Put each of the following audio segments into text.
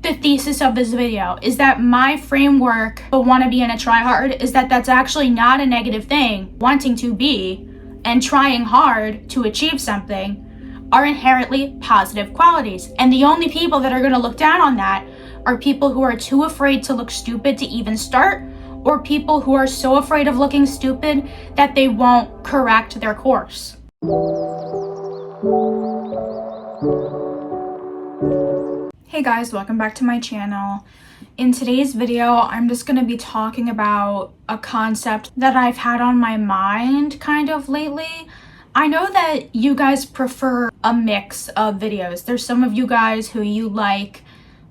The thesis of this video is that my framework of wannabe and a tryhard is that that's actually not a negative thing. Wanting to be and trying hard to achieve something are inherently positive qualities. And the only people that are going to look down on that are people who are too afraid to look stupid to even start, or people who are so afraid of looking stupid that they won't correct their course. Hey guys, welcome back to my channel. In today's video, I'm just going to be talking about a concept that I've had on my mind kind of lately. I know that you guys prefer a mix of videos. There's some of you guys who you like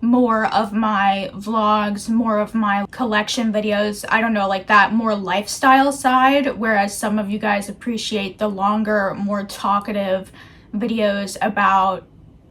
more of my vlogs, more of my collection videos, I don't know, like that more lifestyle side, whereas some of you guys appreciate the longer, more talkative videos about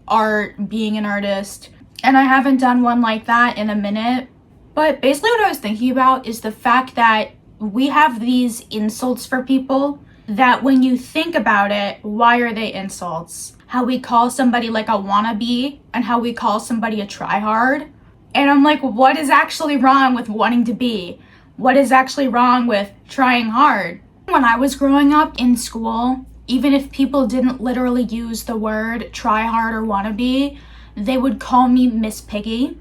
art, being an artist. And I haven't done one like that in a minute. But basically what I was thinking about is the fact that we have these insults for people that when you think about it, why are they insults? How we call somebody like a wannabe and how we call somebody a tryhard. And I'm like, what is actually wrong with wanting to be? What is actually wrong with trying hard? When I was growing up in school, even if people didn't literally use the word tryhard or wannabe, they would call me Miss Piggy,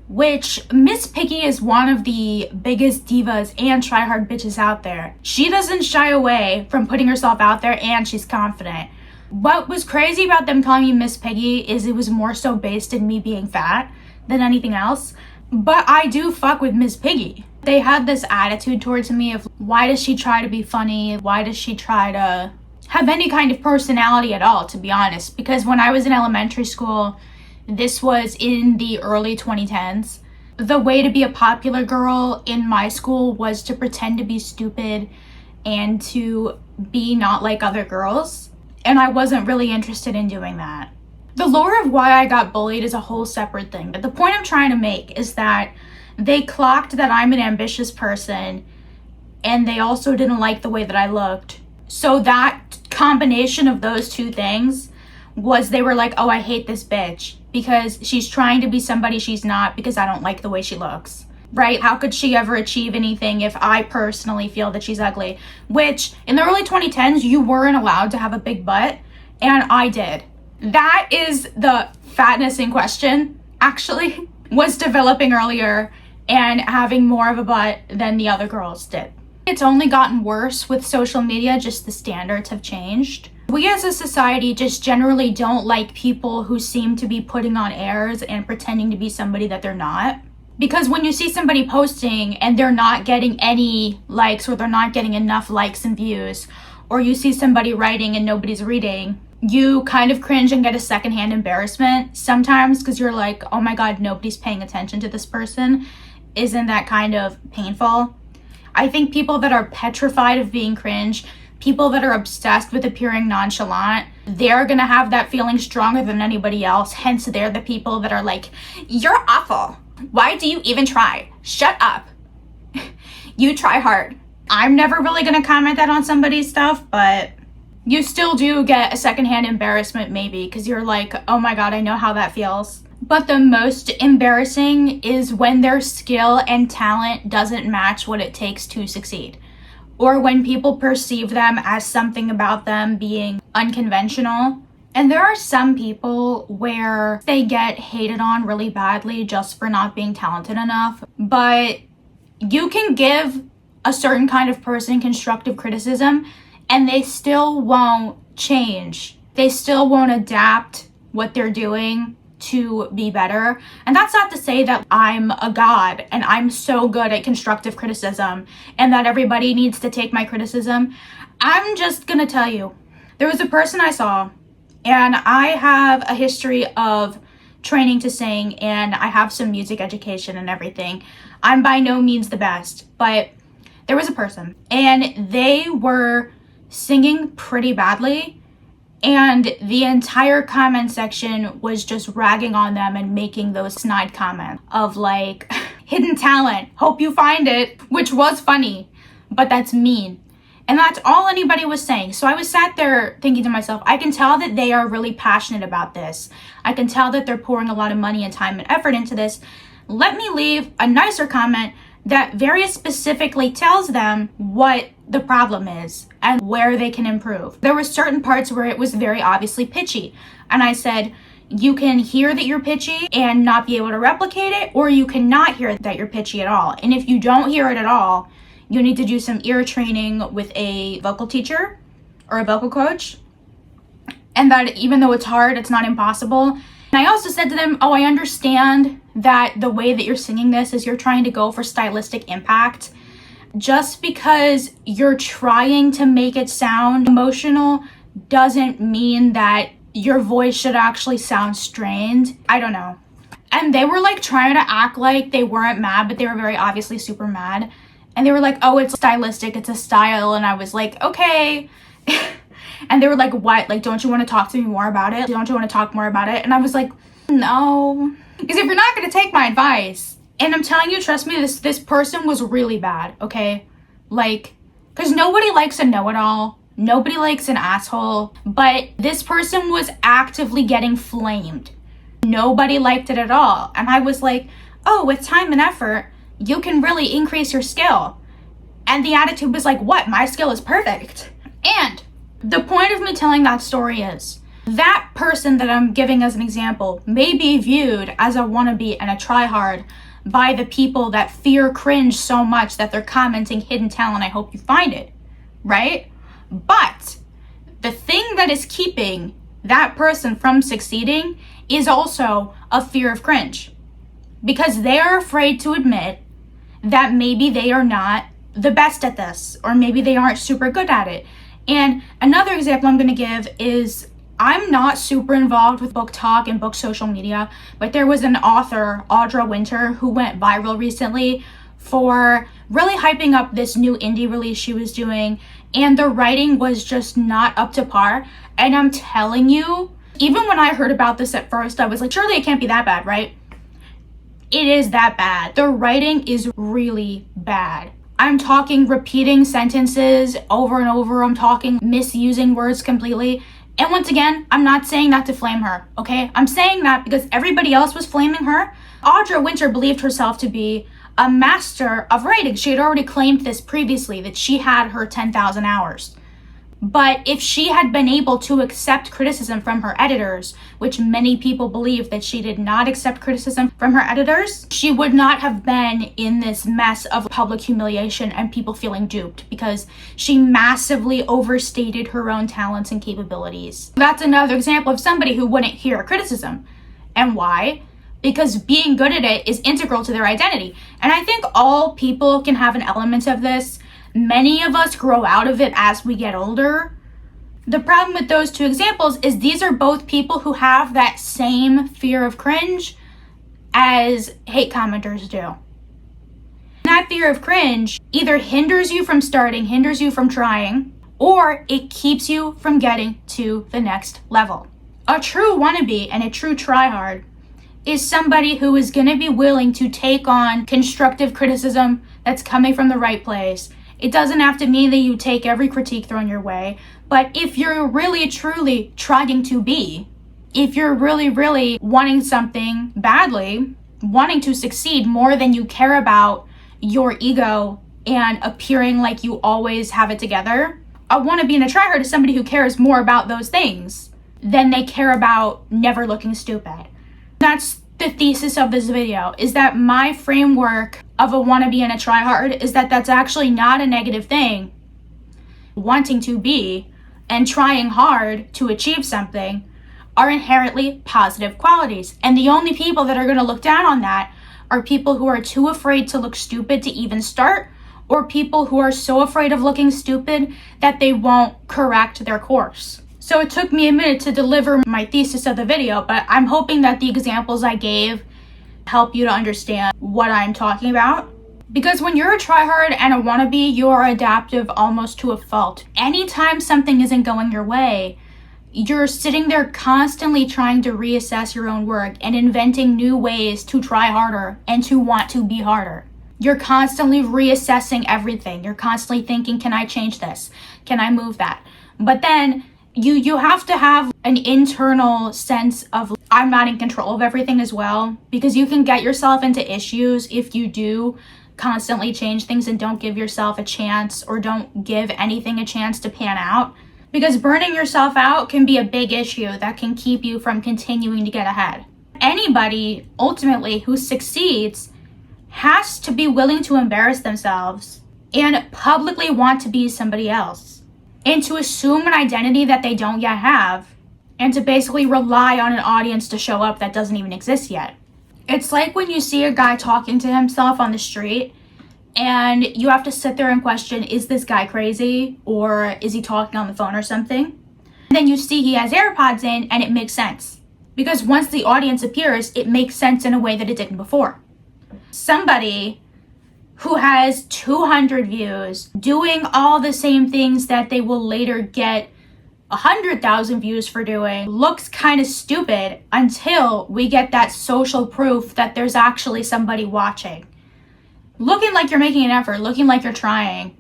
which Miss Piggy is one of the biggest divas and tryhard bitches out there. She doesn't shy away from putting herself out there, and she's confident. What was crazy about them calling me Miss Piggy is it was more so based in me being fat than anything else. But I do fuck with Miss Piggy. They had this attitude towards me of, why does she try to be funny? Why does she try to have any kind of personality at all, to be honest? Because when I was in elementary school, this was in the early 2010s. The way to be a popular girl in my school was to pretend to be stupid and to be not like other girls. And I wasn't really interested in doing that. The lore of why I got bullied is a whole separate thing. But the point I'm trying to make is that they clocked that I'm an ambitious person and they also didn't like the way that I looked. So that combination of those two things was they were like, oh, I hate this bitch because she's trying to be somebody she's not because I don't like the way she looks, right? How could she ever achieve anything if I personally feel that she's ugly? Which in the early 2010s, you weren't allowed to have a big butt, and I did. That is the fatness in question, actually, was developing earlier and having more of a butt than the other girls did. It's only gotten worse with social media, just the standards have changed. We as a society just generally don't like people who seem to be putting on airs and pretending to be somebody that they're not. Because when you see somebody posting and they're not getting any likes, or they're not getting enough likes and views, or you see somebody writing and nobody's reading, you kind of cringe and get a secondhand embarrassment sometimes because you're like, oh my God, nobody's paying attention to this person. Isn't that kind of painful? I think people that are petrified of being cringe, people that are obsessed with appearing nonchalant, they're gonna have that feeling stronger than anybody else. Hence, they're the people that are like, you're awful. Why do you even try? Shut up. You try hard. I'm never really gonna comment that on somebody's stuff, but you still do get a secondhand embarrassment maybe because you're like, oh my God, I know how that feels. But the most embarrassing is when their skill and talent doesn't match what it takes to succeed. Or when people perceive them as something about them being unconventional. And there are some people where they get hated on really badly just for not being talented enough. But you can give a certain kind of person constructive criticism and they still won't change. They still won't adapt what they're doing to be better. And that's not to say that I'm a god and I'm so good at constructive criticism and that everybody needs to take my criticism. I'm just gonna tell you, there was a person I saw, and I have a history of training to sing and I have some music education and everything. I'm by no means the best, but there was a person and they were singing pretty badly. And the entire comment section was just ragging on them and making those snide comments of like, hidden talent, hope you find it, which was funny, but that's mean. And that's all anybody was saying. So I was sat there thinking to myself, I can tell that they are really passionate about this. I can tell that they're pouring a lot of money and time and effort into this. Let me leave a nicer comment that very specifically tells them what the problem is and where they can improve. There were certain parts where it was very obviously pitchy. And I said, you can hear that you're pitchy and not be able to replicate it, or you cannot hear that you're pitchy at all. And if you don't hear it at all, you need to do some ear training with a vocal teacher or a vocal coach. And that even though it's hard, it's not impossible. And I also said to them, oh, I understand that the way that you're singing this is you're trying to go for stylistic impact. Just because you're trying to make it sound emotional doesn't mean that your voice should actually sound strained. I don't know. And they were like trying to act like they weren't mad, but they were very obviously super mad. And they were like, oh, it's stylistic, it's a style. And I was like, okay. And they were like, what? Like, don't you want to talk to me more about it? Don't you want to talk more about it? And I was like, no. Because if you're not going to take my advice, and I'm telling you, trust me, this person was really bad, okay? Like, because nobody likes a know-it-all. Nobody likes an asshole. But this person was actively getting flamed. Nobody liked it at all. And I was like, oh, with time and effort, you can really increase your skill. And the attitude was like, what? My skill is perfect. And the point of me telling that story is that person that I'm giving as an example may be viewed as a wannabe and a tryhard by the people that fear cringe so much that they're commenting hidden talent. I hope you find it, right? But the thing that is keeping that person from succeeding is also a fear of cringe, because they are afraid to admit that maybe they are not the best at this, or maybe they aren't super good at it. And another example I'm going to give is, I'm not super involved with book talk and book social media, but there was an author, Audra Winter, who went viral recently for really hyping up this new indie release she was doing, and the writing was just not up to par. And I'm telling you, even when I heard about this at first, I was like, surely it can't be that bad, right? It is that bad. The writing is really bad. I'm talking repeating sentences over and over. I'm talking misusing words completely. And once again, I'm not saying that to flame her, okay? I'm saying that because everybody else was flaming her. Audra Winter believed herself to be a master of writing. She had already claimed this previously, that she had her 10,000 hours. But if she had been able to accept criticism from her editors, which many people believe that she did not accept criticism from her editors, she would not have been in this mess of public humiliation and people feeling duped, because she massively overstated her own talents and capabilities. That's another example of somebody who wouldn't hear criticism. And why? Because being good at it is integral to their identity. And I think all people can have an element of this. Many of us grow out of it as we get older. The problem with those two examples is these are both people who have that same fear of cringe as hate commenters do. That fear of cringe either hinders you from starting, hinders you from trying, or it keeps you from getting to the next level. A true wannabe and a true tryhard is somebody who is going to be willing to take on constructive criticism that's coming from the right place. It doesn't have to mean that you take every critique thrown your way, but if you're really truly trying to be, if you're really wanting something badly, wanting to succeed more than you care about your ego and appearing like you always have it together, a wannabe and a tryhard is somebody who cares more about those things than they care about never looking stupid. That's the thesis of this video, is that my framework of a wannabe and a tryhard is that that's actually not a negative thing. Wanting to be and trying hard to achieve something are inherently positive qualities. And the only people that are going to look down on that are people who are too afraid to look stupid to even start, or people who are so afraid of looking stupid that they won't correct their course. So it took me a minute to deliver my thesis of the video, but I'm hoping that the examples I gave help you to understand what I'm talking about. Because when you're a tryhard and a wannabe, you are adaptive almost to a fault. Anytime something isn't going your way, you're sitting there constantly trying to reassess your own work and inventing new ways to try harder and to want to be harder. You're constantly reassessing everything. You're constantly thinking, can I change this? Can I move that? But then you have to have an internal sense of I'm not in control of everything as well, because you can get yourself into issues if you do constantly change things and don't give yourself a chance or don't give anything a chance to pan out. Because burning yourself out can be a big issue that can keep you from continuing to get ahead. Anybody ultimately who succeeds has to be willing to embarrass themselves and publicly want to be somebody else, and to assume an identity that they don't yet have, and to basically rely on an audience to show up that doesn't even exist yet. It's like when you see a guy talking to himself on the street and you have to sit there and question, is this guy crazy, or is he talking on the phone or something? And then you see he has AirPods in and it makes sense. Because once the audience appears, it makes sense in a way that it didn't before. Somebody who has 200 views doing all the same things that they will later get 100,000 views for doing looks kind of stupid until we get that social proof that there's actually somebody watching. Looking like you're making an effort, looking like you're trying,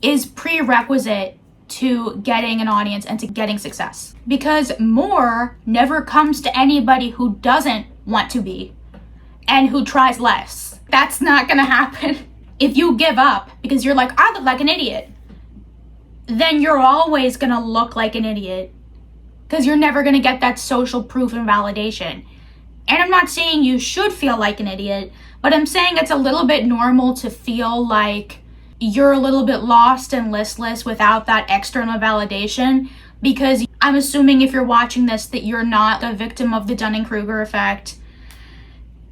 is prerequisite to getting an audience and to getting success. Because more never comes to anybody who doesn't want to be and who tries less. That's not gonna happen. If you give up because you're like, I look like an idiot, then you're always gonna look like an idiot, because you're never gonna get that social proof and validation. And I'm not saying you should feel like an idiot, but I'm saying it's a little bit normal to feel like you're a little bit lost and listless without that external validation, because I'm assuming if you're watching this that you're not a victim of the Dunning-Kruger effect.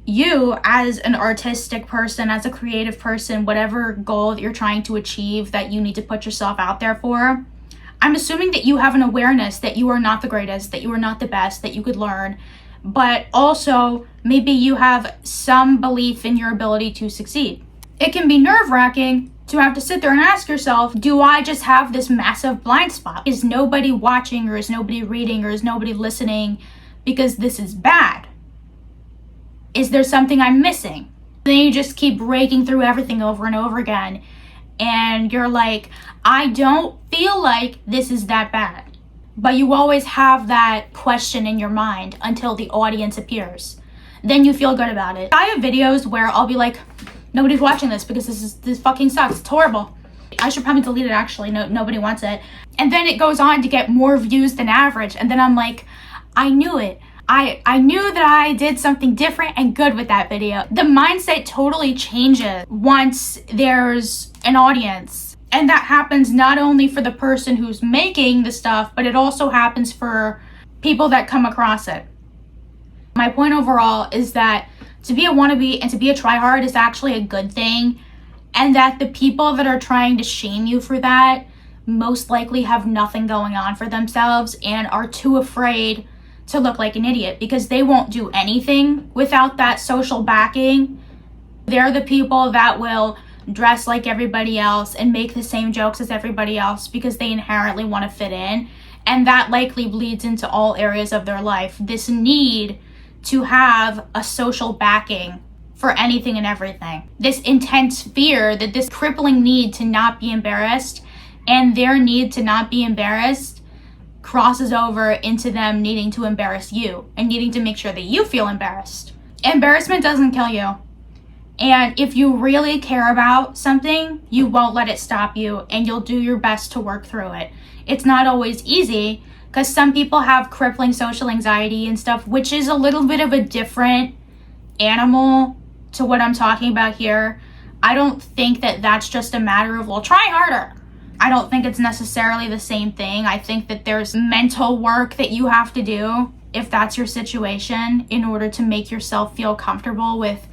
You, as an artistic person, as a creative person, whatever goal that you're trying to achieve that you need to put yourself out there for, I'm assuming that you have an awareness that you are not the greatest, that you are not the best, that you could learn, but also maybe you have some belief in your ability to succeed. It can be nerve-wracking to have to sit there and ask yourself, do I just have this massive blind spot? Is nobody watching, or is nobody reading, or is nobody listening because this is bad? Is there something I'm missing? Then you just keep breaking through everything over and over again, and you're like, I don't feel like this is that bad. But you always have that question in your mind until the audience appears. Then you feel good about it. I have videos where I'll be like, nobody's watching this because this fucking sucks. It's horrible. I should probably delete it actually. Nobody wants it. And then it goes on to get more views than average. And then I'm like, I knew it. I knew that I did something different and good with that video. The mindset totally changes once there's an audience. And that happens not only for the person who's making the stuff, but it also happens for people that come across it. My point overall is that to be a wannabe and to be a tryhard is actually a good thing, and that the people that are trying to shame you for that most likely have nothing going on for themselves and are too afraid to look like an idiot, because they won't do anything without that social backing. They're the people that will dress like everybody else and make the same jokes as everybody else because they inherently want to fit in, and that likely bleeds into all areas of their life. This need to have a social backing for anything and everything. This intense fear, that this crippling need to not be embarrassed, and their need to not be embarrassed crosses over into them needing to embarrass you and needing to make sure that you feel embarrassed. Embarrassment doesn't kill you. And if you really care about something, you won't let it stop you, and you'll do your best to work through it. It's not always easy, because some people have crippling social anxiety and stuff, which is a little bit of a different animal to what I'm talking about here. I don't think that that's just a matter of, well, try harder. I don't think it's necessarily the same thing. I think that there's mental work that you have to do if that's your situation in order to make yourself feel comfortable with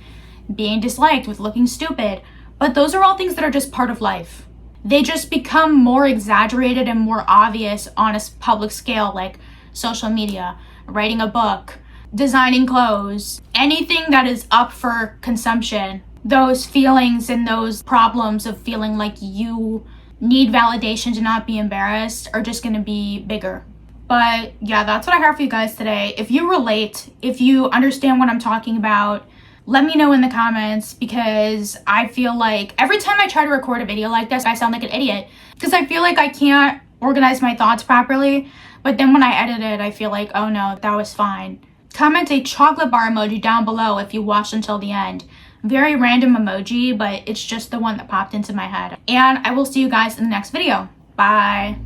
being disliked, with looking stupid. But those are all things that are just part of life. They just become more exaggerated and more obvious on a public scale, like social media, writing a book, designing clothes, anything that is up for consumption. Those feelings and those problems of feeling like you need validation to not be embarrassed are just going to be bigger. But yeah, that's what I have for you guys today. If you relate, if you understand what I'm talking about, Let me know in the comments, because I feel like every time I try to record a video like this, I sound like an idiot because I feel like I can't organize my thoughts properly. But then when I edit it, I feel like, oh no, that was fine. Comment a chocolate bar emoji down below if you watched until the end. Very random emoji, but it's just the one that popped into my head. And I will see you guys in the next video. Bye.